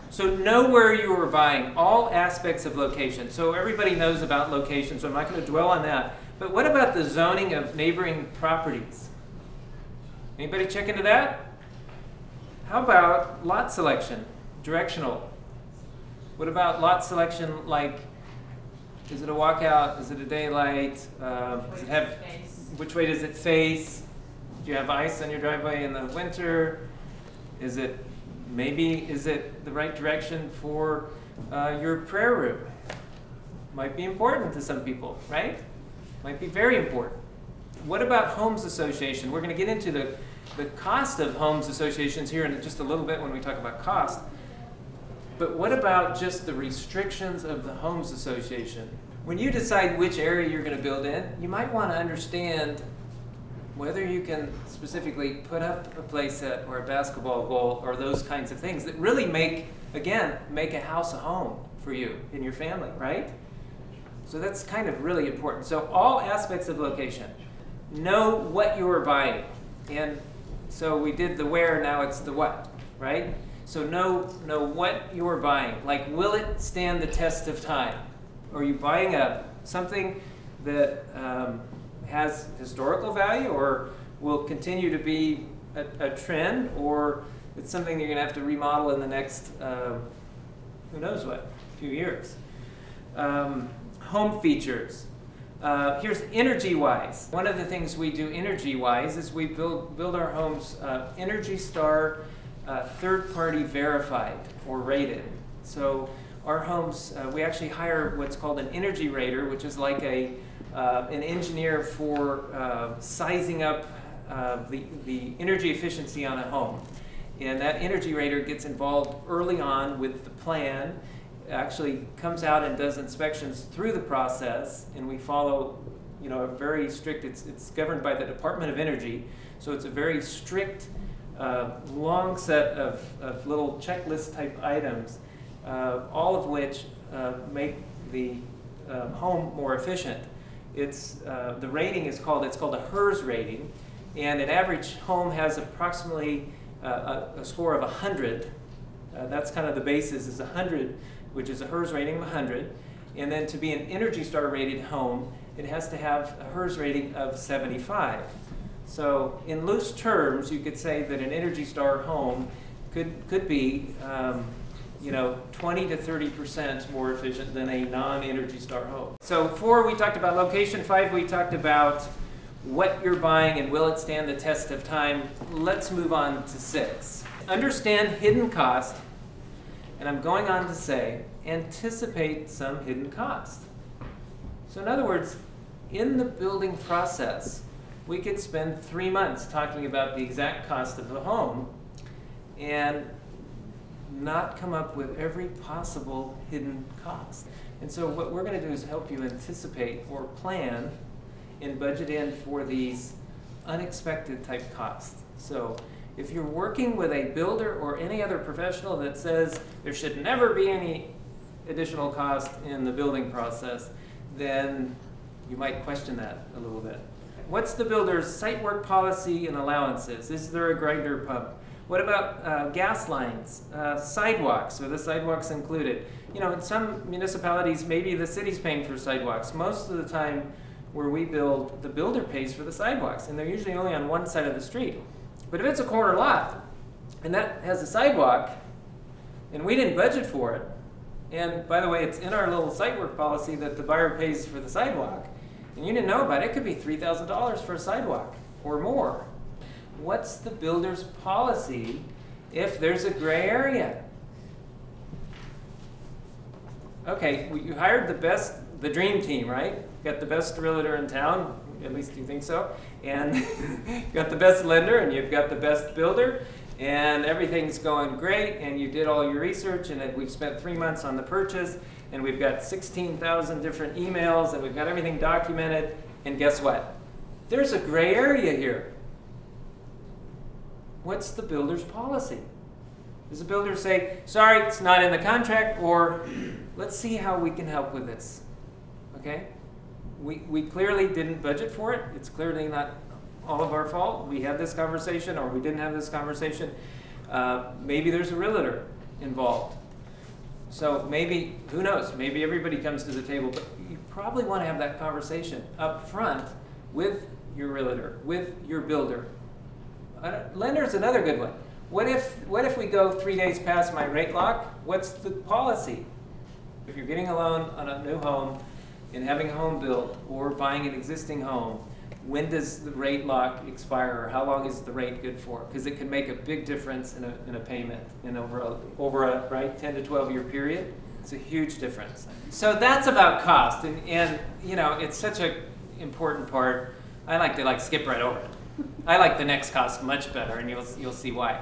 So know where you are buying, all aspects of location. So everybody knows about location, so I'm not going to dwell on that. But what about the zoning of neighboring properties? Anybody check into that? How about lot selection, directional? What about lot selection, like, is it a walkout, is it a daylight, does it have, which way does it face? Do you have ice on your driveway in the winter? Is it the right direction for your prayer room? Might be important to some people, right? Might be very important. What about homes association? We're going to get into the cost of homes associations here in just a little bit when we talk about cost. But what about just the restrictions of the homes association? When you decide which area you're going to build in, you might want to understand whether you can specifically put up a play set or a basketball goal or those kinds of things that really make a house a home for you and your family, right? So that's kind of really important. So all aspects of location. Know what you are buying. And so we did the where, now it's the what, right? So know what you are buying. Like, will it stand the test of time? Are you buying something that has historical value, or will continue to be a trend, or it's something you're going to have to remodel in the next, who knows what, few years. Home features. Here's energy-wise. One of the things we do energy-wise is we build our homes Energy Star third-party verified or rated. So our homes, we actually hire what's called an energy rater, which is like an engineer for sizing up the energy efficiency on a home. And that energy rater gets involved early on with the plan, actually comes out and does inspections through the process, and we follow, a very strict, it's governed by the Department of Energy, so it's a very strict, long set of little checklist type items, all of which make the home more efficient. The rating is called, it's called a HERS rating, and an average home has approximately a score of 100. That's kind of the basis, is 100, which is a HERS rating of 100. And then to be an Energy Star rated home, it has to have a HERS rating of 75. So in loose terms, you could say that an Energy Star home could be 20 to 30% more efficient than a non-Energy Star home. So 4, we talked about location. 5, we talked about what you're buying and will it stand the test of time. Let's move on to 6. Understand hidden cost, and I'm going on to say anticipate some hidden cost. So in other words, in the building process, we could spend 3 months talking about the exact cost of the home and not come up with every possible hidden cost. And so what we're going to do is help you anticipate or plan and budget in for these unexpected type costs. So if you're working with a builder or any other professional that says there should never be any additional cost in the building process, then you might question that a little bit. What's the builder's site work policy and allowances? Is there a grinder pump? What about gas lines, sidewalks? Are the sidewalks included? In some municipalities, maybe the city's paying for sidewalks. Most of the time where we build, the builder pays for the sidewalks, and they're usually only on one side of the street. But if it's a corner lot, and that has a sidewalk, and we didn't budget for it, and by the way, it's in our little site work policy that the buyer pays for the sidewalk, and you didn't know about it, it could be $3,000 for a sidewalk or more. What's the builder's policy if there's a gray area? Okay, you hired the dream team, right? Got the best realtor in town, at least you think so, and you've got the best lender, and you've got the best builder, and everything's going great, and you did all your research, and we've spent 3 months on the purchase, and we've got 16,000 different emails, and we've got everything documented, and guess what? There's a gray area here. What's the builder's policy? Does the builder say, sorry, it's not in the contract, or let's see how we can help with this? Okay? We clearly didn't budget for it. It's clearly not all of our fault. We had this conversation, or we didn't have this conversation. Maybe there's a realtor involved. So maybe, who knows, maybe everybody comes to the table, but you probably want to have that conversation up front with your realtor, with your builder. Lender's another good one. What if we go 3 days past my rate lock? What's the policy? If you're getting a loan on a new home and having a home built or buying an existing home, when does the rate lock expire, or how long is the rate good for? Because it can make a big difference in a payment and over a right 10 to 12 year period. It's a huge difference. So that's about cost, and you know, it's such an important part. I like to skip right over it. I like the next cost much better, and you'll see why.